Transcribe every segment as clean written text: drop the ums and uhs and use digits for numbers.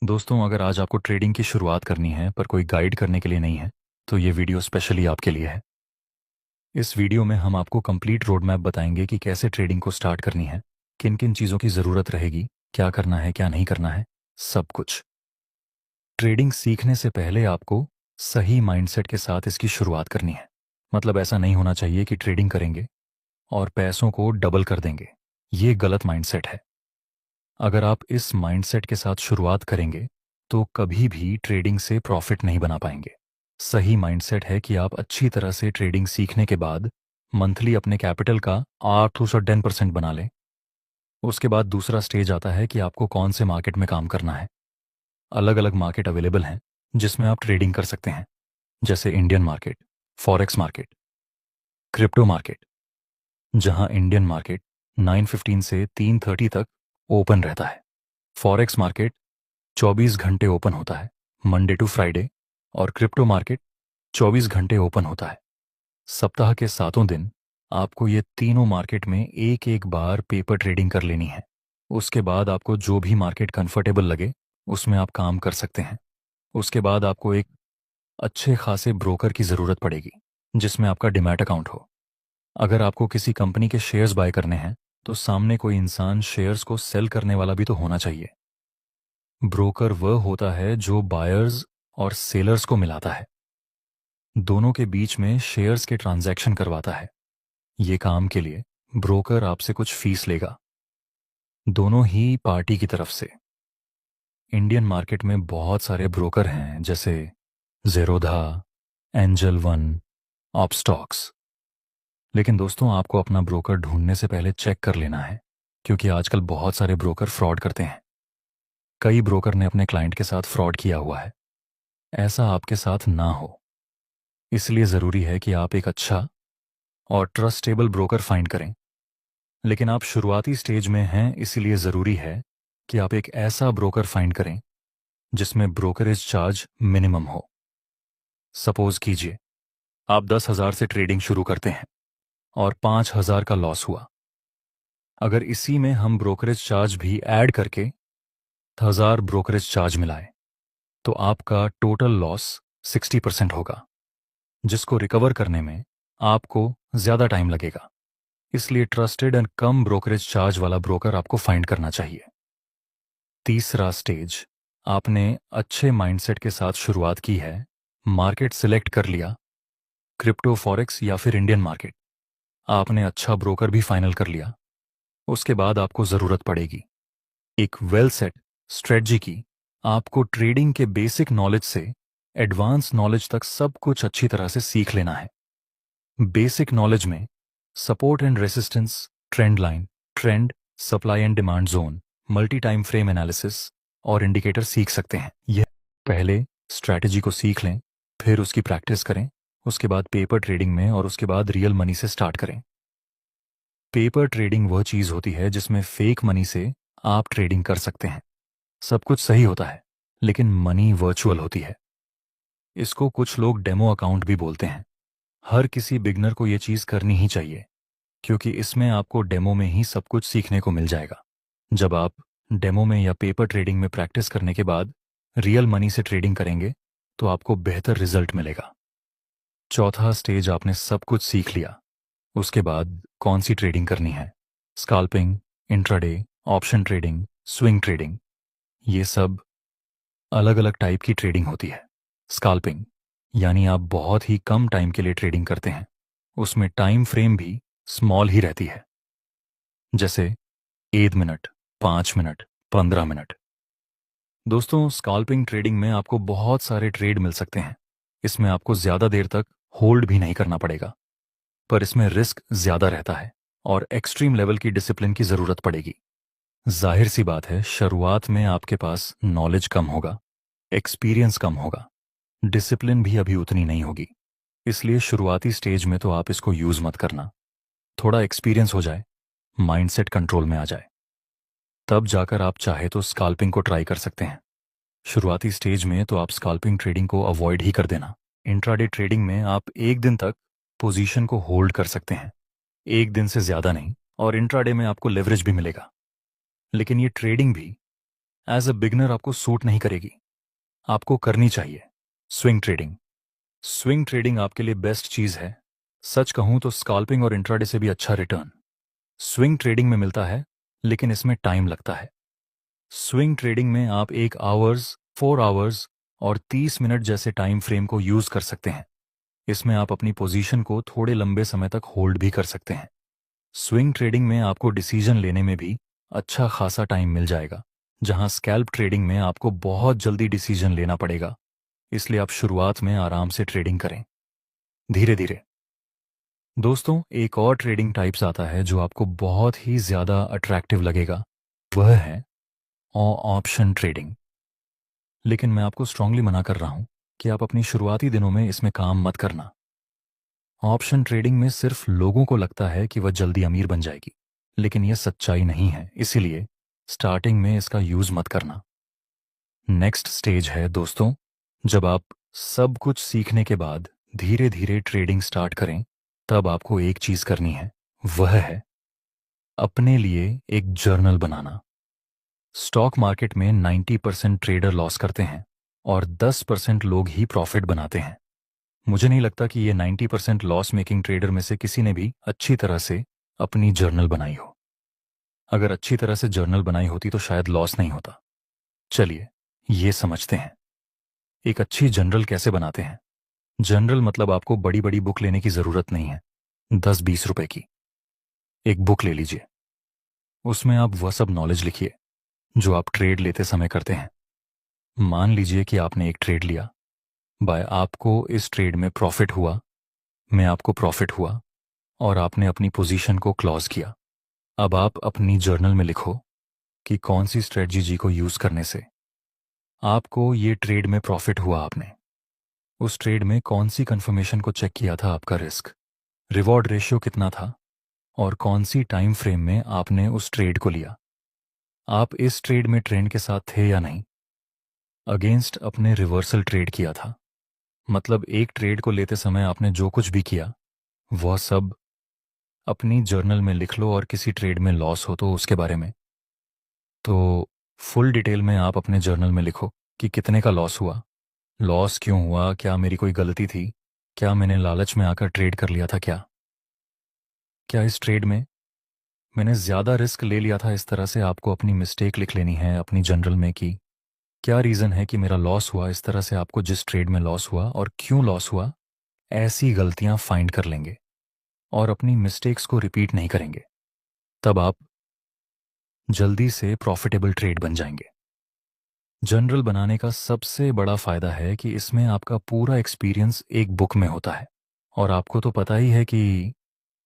दोस्तों, अगर आज आपको ट्रेडिंग की शुरुआत करनी है पर कोई गाइड करने के लिए नहीं है, तो ये वीडियो स्पेशली आपके लिए है। इस वीडियो में हम आपको कंप्लीट रोड मैप बताएंगे कि कैसे ट्रेडिंग को स्टार्ट करनी है, किन किन चीज़ों की ज़रूरत रहेगी, क्या करना है क्या नहीं करना है, सब कुछ। ट्रेडिंग सीखने से पहले आपको सही माइंडसेट के साथ इसकी शुरुआत करनी है। मतलब ऐसा नहीं होना चाहिए कि ट्रेडिंग करेंगे और पैसों को डबल कर देंगे। ये गलत माइंडसेट है। अगर आप इस माइंडसेट के साथ शुरुआत करेंगे तो कभी भी ट्रेडिंग से प्रॉफिट नहीं बना पाएंगे। सही माइंडसेट है कि आप अच्छी तरह से ट्रेडिंग सीखने के बाद मंथली अपने कैपिटल का 8 से 10% बना लें। उसके बाद दूसरा स्टेज आता है कि आपको कौन से मार्केट में काम करना है। अलग अलग मार्केट अवेलेबल हैं जिसमें आप ट्रेडिंग कर सकते हैं, जैसे Indian market, forex market, crypto market. जहां इंडियन मार्केट 9:15 से 3:30 तक ओपन रहता है। फॉरेक्स मार्केट 24 घंटे ओपन होता है, मंडे टू फ्राइडे। और क्रिप्टो मार्केट 24 घंटे ओपन होता है। सप्ताह के 7 दिन आपको ये तीनों मार्केट में एक एक बार पेपर ट्रेडिंग कर लेनी है। उसके बाद आपको जो भी मार्केट कंफर्टेबल लगे उसमें आप काम कर सकते हैं। उसके बाद आपको एक अच्छे खासे ब्रोकर की ज़रूरत पड़ेगी जिसमें आपका डिमैट अकाउंट हो। अगर आपको किसी कंपनी के शेयर्स बाय करने हैं तो सामने कोई इंसान शेयर्स को सेल करने वाला भी तो होना चाहिए। ब्रोकर वह होता है जो बायर्स और सेलर्स को मिलाता है, दोनों के बीच में शेयर्स के ट्रांजैक्शन करवाता है। ये काम के लिए ब्रोकर आपसे कुछ फीस लेगा, दोनों ही पार्टी की तरफ से। इंडियन मार्केट में बहुत सारे ब्रोकर हैं, जैसे ज़ेरोधा, एंजल वन, ऑपस्टॉक्स। लेकिन दोस्तों, आपको अपना ब्रोकर ढूंढने से पहले चेक कर लेना है, क्योंकि आजकल बहुत सारे ब्रोकर फ्रॉड करते हैं। कई ब्रोकर ने अपने क्लाइंट के साथ फ्रॉड किया हुआ है। ऐसा आपके साथ ना हो, इसलिए ज़रूरी है कि आप एक अच्छा और ट्रस्टेबल ब्रोकर फाइंड करें। लेकिन आप शुरुआती स्टेज में हैं, इसीलिए ज़रूरी है कि आप एक ऐसा ब्रोकर फाइंड करें जिसमें ब्रोकरेज चार्ज मिनिमम हो। सपोज कीजिए आप 10,000 से ट्रेडिंग शुरू करते हैं और 5,000 का लॉस हुआ। अगर इसी में हम ब्रोकरेज चार्ज भी ऐड करके 1,000 ब्रोकरेज चार्ज मिलाएं तो आपका टोटल लॉस 60% होगा, जिसको रिकवर करने में आपको ज़्यादा टाइम लगेगा। इसलिए trusted and come brokerage charge वाला ब्रोकर आपको फाइंड करना चाहिए। तीसरा स्टेज, आपने अच्छे माइंडसेट के साथ शुरुआत की है, मार्केट सिलेक्ट कर लिया, क्रिप्टो, फॉरेक्स या फिर इंडियन मार्केट। आपने अच्छा ब्रोकर भी फाइनल कर लिया। उसके बाद आपको ज़रूरत पड़ेगी एक वेल सेट स्ट्रेटजी की। आपको ट्रेडिंग के बेसिक नॉलेज से एडवांस नॉलेज तक सब कुछ अच्छी तरह से सीख लेना है। बेसिक नॉलेज में support and resistance, trend line, trend, supply and demand zone, multi time frame analysis और इंडिकेटर सीख सकते हैं। यह पहले स्ट्रैटेजी को सीख लें, फिर उसकी प्रैक्टिस करें, उसके बाद पेपर ट्रेडिंग में और उसके बाद रियल मनी से स्टार्ट करें। पेपर ट्रेडिंग वह चीज़ होती है जिसमें फेक मनी से आप ट्रेडिंग कर सकते हैं। सब कुछ सही होता है, लेकिन मनी वर्चुअल होती है। इसको कुछ लोग डेमो अकाउंट भी बोलते हैं। हर किसी बिगनर को ये चीज़ करनी ही चाहिए, क्योंकि इसमें आपको डेमो में ही सब कुछ सीखने को मिल जाएगा। जब आप डेमो में या पेपर ट्रेडिंग में प्रैक्टिस करने के बाद रियल मनी से ट्रेडिंग करेंगे तो आपको बेहतर रिजल्ट मिलेगा। चौथा स्टेज, आपने सब कुछ सीख लिया। उसके बाद कौन सी ट्रेडिंग करनी है, scalping, intraday, option trading, swing trading, ये सब अलग अलग टाइप की ट्रेडिंग होती है। स्काल्पिंग यानी आप बहुत ही कम टाइम के लिए ट्रेडिंग करते हैं। उसमें टाइम फ्रेम भी स्मॉल ही रहती है, जैसे 1 मिनट, 5 मिनट, 15 मिनट। दोस्तों, स्काल्पिंग ट्रेडिंग में आपको बहुत सारे ट्रेड मिल सकते हैं। इसमें आपको ज़्यादा देर तक होल्ड भी नहीं करना पड़ेगा, पर इसमें रिस्क ज़्यादा रहता है और एक्सट्रीम लेवल की डिसिप्लिन की ज़रूरत पड़ेगी। जाहिर सी बात है, शुरुआत में आपके पास नॉलेज कम होगा, एक्सपीरियंस कम होगा, डिसिप्लिन भी अभी उतनी नहीं होगी। इसलिए शुरुआती स्टेज में तो आप इसको यूज़ मत करना। थोड़ा एक्सपीरियंस हो जाए, माइंडसेट कंट्रोल में आ जाए, तब जाकर आप चाहे तो स्काल्पिंग को ट्राई कर सकते हैं। शुरुआती स्टेज में तो आप स्काल्पिंग ट्रेडिंग को अवॉइड ही कर देना। इंट्राडे ट्रेडिंग में आप एक दिन तक पोजीशन को होल्ड कर सकते हैं, एक दिन से ज़्यादा नहीं, और इंट्राडे में आपको लेवरेज भी मिलेगा। लेकिन ये ट्रेडिंग भी एज अ बिगनर आपको सूट नहीं करेगी। आपको करनी चाहिए स्विंग ट्रेडिंग। स्विंग ट्रेडिंग आपके लिए बेस्ट चीज़ है। सच कहूं तो स्काल्पिंग और इंट्राडे से भी अच्छा रिटर्न स्विंग ट्रेडिंग में मिलता है, लेकिन इसमें टाइम लगता है। स्विंग ट्रेडिंग में आप 1 आवर्स, 4 आवर्स और 30 मिनट जैसे टाइम फ्रेम को यूज कर सकते हैं। इसमें आप अपनी पोजीशन को थोड़े लंबे समय तक होल्ड भी कर सकते हैं। स्विंग ट्रेडिंग में आपको डिसीजन लेने में भी अच्छा खासा टाइम मिल जाएगा, जहां स्कैल्प ट्रेडिंग में आपको बहुत जल्दी डिसीजन लेना पड़ेगा। इसलिए आप शुरुआत में आराम से ट्रेडिंग करें, धीरे धीरे। दोस्तों, एक और ट्रेडिंग टाइप्स आता है जो आपको बहुत ही ज़्यादा अट्रैक्टिव लगेगा, वह है ऑप्शन ट्रेडिंग। लेकिन मैं आपको स्ट्रांगली मना कर रहा हूं कि आप अपनी शुरुआती दिनों में इसमें काम मत करना। ऑप्शन ट्रेडिंग में सिर्फ लोगों को लगता है कि वह जल्दी अमीर बन जाएगी, लेकिन यह सच्चाई नहीं है। इसीलिए स्टार्टिंग में इसका यूज मत करना। नेक्स्ट स्टेज है दोस्तों, जब आप सब कुछ सीखने के बाद धीरे धीरे ट्रेडिंग स्टार्ट करें, तब आपको एक चीज करनी है, वह है अपने लिए एक जर्नल बनाना। स्टॉक मार्केट में 90% ट्रेडर लॉस करते हैं और 10% लोग ही प्रॉफिट बनाते हैं। मुझे नहीं लगता कि ये 90% लॉस मेकिंग ट्रेडर में से किसी ने भी अच्छी तरह से अपनी जर्नल बनाई हो। अगर अच्छी तरह से जर्नल बनाई होती तो शायद लॉस नहीं होता। चलिए ये समझते हैं एक अच्छी जनरल कैसे बनाते हैं। जनरल मतलब आपको बड़ी बड़ी बुक लेने की जरूरत नहीं है। 10-20 रुपए की एक बुक ले लीजिए। उसमें आप वह सब नॉलेज लिखिए जो आप ट्रेड लेते समय करते हैं। मान लीजिए कि आपने एक ट्रेड लिया, बाय आपको इस ट्रेड में प्रॉफिट हुआ, में आपको प्रॉफिट हुआ और आपने अपनी पोजीशन को क्लोज किया। अब आप अपनी जर्नल में लिखो कि कौन सी स्ट्रेटजी को यूज करने से आपको ये ट्रेड में प्रॉफिट हुआ। आपने उस ट्रेड में कौन सी कंफर्मेशन को चेक किया था, आपका रिस्क रिवॉर्ड रेशियो कितना था और कौन सी टाइम फ्रेम में आपने उस ट्रेड को लिया। आप इस ट्रेड में ट्रेंड के साथ थे या नहीं। अगेंस्ट अपने रिवर्सल ट्रेड किया था, मतलब एक ट्रेड को लेते समय आपने जो कुछ भी किया वह सब अपनी जर्नल में लिख लो। और किसी ट्रेड में लॉस हो तो उसके बारे में तो फुल डिटेल में आप अपने जर्नल में लिखो कि कितने का लॉस हुआ, लॉस क्यों हुआ, क्या मेरी कोई गलती थी, क्या मैंने लालच में आकर ट्रेड कर लिया था, क्या इस ट्रेड में मैंने ज़्यादा रिस्क ले लिया था। इस तरह से आपको अपनी मिस्टेक लिख लेनी है अपनी जनरल में कि क्या रीज़न है कि मेरा लॉस हुआ। इस तरह से आपको जिस ट्रेड में लॉस हुआ और क्यों लॉस हुआ, ऐसी गलतियां फाइंड कर लेंगे और अपनी मिस्टेक्स को रिपीट नहीं करेंगे। तब आप जल्दी से प्रॉफिटेबल ट्रेड बन जाएंगे। जनरल बनाने का सबसे बड़ा फायदा है कि इसमें आपका पूरा एक्सपीरियंस एक बुक में होता है। और आपको तो पता ही है कि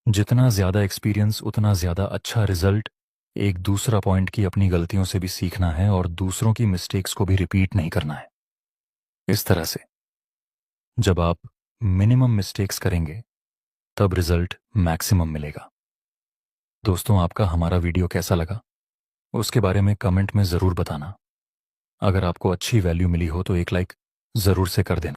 जितना ज़्यादा एक्सपीरियंस उतना ज़्यादा अच्छा रिजल्ट। एक दूसरा पॉइंट की अपनी गलतियों से भी सीखना है और दूसरों की मिस्टेक्स को भी रिपीट नहीं करना है। इस तरह से जब आप मिनिमम मिस्टेक्स करेंगे तब रिजल्ट मैक्सिमम मिलेगा। दोस्तों, आपका हमारा वीडियो कैसा लगा उसके बारे में कमेंट में ज़रूर बताना। अगर आपको अच्छी वैल्यू मिली हो तो एक लाइक ज़रूर से कर देना।